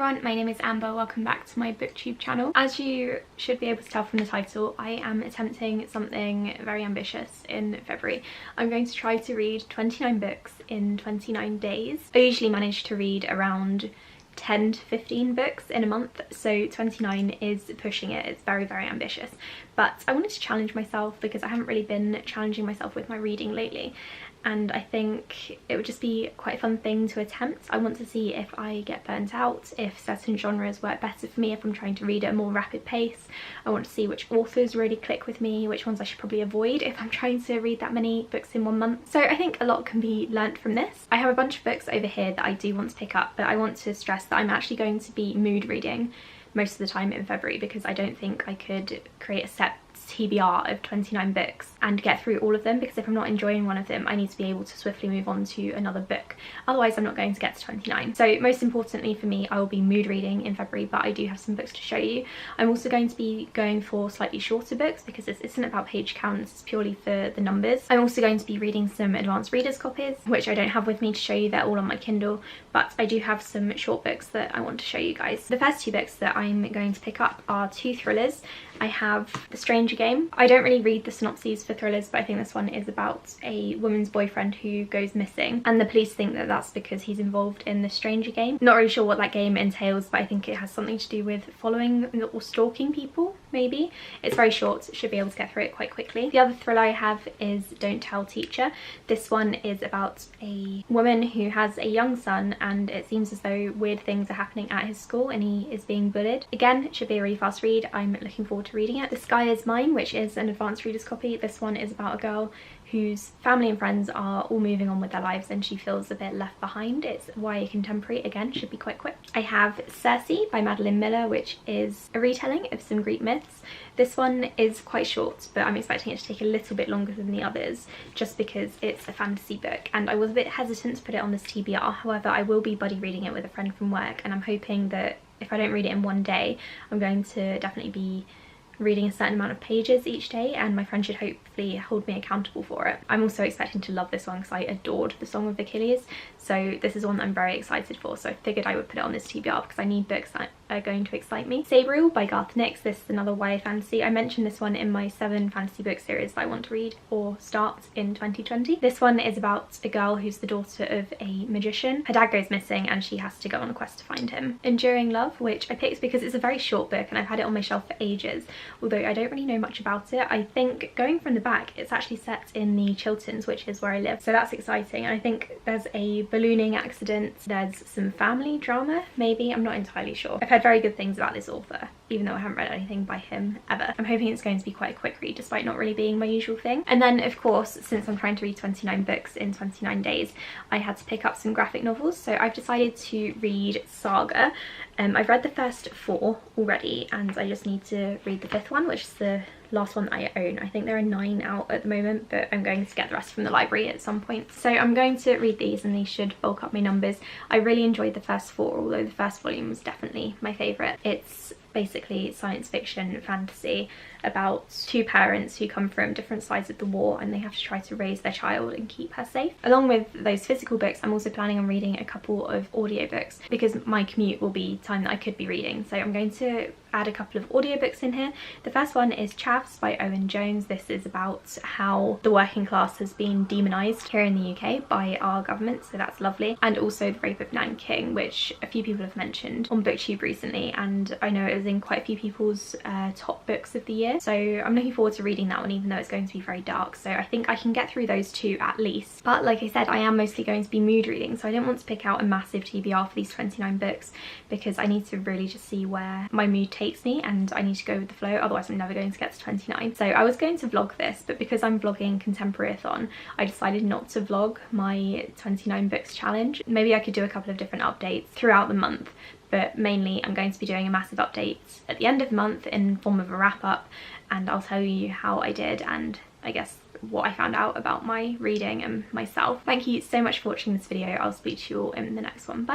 everyone, my name is Amber. Welcome back to my booktube channel. As you should be able to tell from the title, I am attempting something very ambitious in February. I'm going to try to read 29 books in 29 days. I usually manage to read around 10 to 15 books in a month, so 29 is pushing it. It's very, very ambitious, but I wanted to challenge myself because I haven't really been challenging myself with my reading lately, and I think it would just be quite a fun thing to attempt. I want to see if I get burnt out, if certain genres work better for me if I'm trying to read at a more rapid pace. I want to see which authors really click with me, which ones I should probably avoid if I'm trying to read that many books in 1 month. So I think a lot can be learnt from this. I have a bunch of books over here that I do want to pick up, but I want to stress that I'm actually going to be mood reading most of the time in February because I don't think I could create a set TBR of 29 books and get through all of them, because if I'm not enjoying one of them I need to be able to swiftly move on to another book, otherwise I'm not going to get to 29. So most importantly for me, I will be mood reading in February, but I do have some books to show you. I'm also going to be going for slightly shorter books because this isn't about page counts, it's purely for the numbers. I'm also going to be reading some advanced readers copies, which I don't have with me to show you. They're all on my Kindle, but I do have some short books that I want to show you guys. The first two books that I'm going to pick up are two thrillers. I have The Stranger Game. I don't really read the synopses for thrillers, but I think this one is about a woman's boyfriend who goes missing, and the police think that that's because he's involved in the Stranger Game. Not really sure what that game entails, but I think it has something to do with following or stalking people, maybe. It's very short, so should be able to get through it quite quickly. The other thriller I have is Don't Tell Teacher. This one is about a woman who has a young son, and it seems as though weird things are happening at his school and he is being bullied. Again, it should be a really fast read. I'm looking forward to reading it. The Sky Is Mine, which is an advanced readers copy. This one is about a girl whose family and friends are all moving on with their lives and she feels a bit left behind. It's YA contemporary, again, should be quite quick. I have Circe by Madeline Miller, which is a retelling of some Greek myths. This one is quite short, but I'm expecting it to take a little bit longer than the others just because it's a fantasy book, and I was a bit hesitant to put it on this TBR. However, I will be buddy reading it with a friend from work, and I'm hoping that if I don't read it in one day, I'm going to definitely be reading a certain amount of pages each day, and my friend should hopefully hold me accountable for it. I'm also expecting to love this one because I adored The Song of Achilles, so this is one that I'm very excited for, so I figured I would put it on this TBR because I need books that are going to excite me. Sabriel by Garth Nix. This is another YA fantasy. I mentioned this one in my 7 fantasy book series that I want to read or start in 2020. This one is about a girl who's the daughter of a magician. Her dad goes missing and she has to go on a quest to find him. Enduring Love, which I picked because it's a very short book and I've had it on my shelf for ages, although I don't really know much about it. I think going from the back, it's actually set in the Chilterns, which is where I live, so that's exciting. And I think there's a ballooning accident, there's some family drama maybe, I'm not entirely sure. I've heard very good things about this author, even though I haven't read anything by him ever. I'm hoping it's going to be quite a quick read despite not really being my usual thing. And then of course, since I'm trying to read 29 books in 29 days, I had to pick up some graphic novels, so I've decided to read Saga. I've read the first 4 already and I just need to read the 5th one, which is the last one that I own. I think there are 9 out at the moment, but I'm going to get the rest from the library at some point. So I'm going to read these and these should bulk up my numbers. I really enjoyed the first 4, although the first volume was definitely my favourite. It's basically science fiction fantasy about 2 parents who come from different sides of the war and they have to try to raise their child and keep her safe. Along with those physical books, I'm also planning on reading a couple of audiobooks because my commute will be time that I could be reading, so I'm going to add a couple of audiobooks in here. The first one is Chavs by Owen Jones. This is about how the working class has been demonised here in the UK by our government, so that's lovely. And also The Rape of Nanking, which a few people have mentioned on BookTube recently, and I know it was in quite a few people's top books of the year, so I'm looking forward to reading that one, even though it's going to be very dark. So I think I can get through those 2 at least. But like I said, I am mostly going to be mood reading, so I didn't want to pick out a massive TBR for these 29 books because I need to really just see where my mood takes me and I need to go with the flow, otherwise I'm never going to get to 29. So I was going to vlog this, but because I'm vlogging Contemporary-a-thon, I decided not to vlog my 29 books challenge. Maybe I could do a couple of different updates throughout the month, but mainly I'm going to be doing a massive update at the end of the month in form of a wrap up, and I'll tell you how I did and I guess what I found out about my reading and myself. Thank you so much for watching this video. I'll speak to you all in the next one. Bye!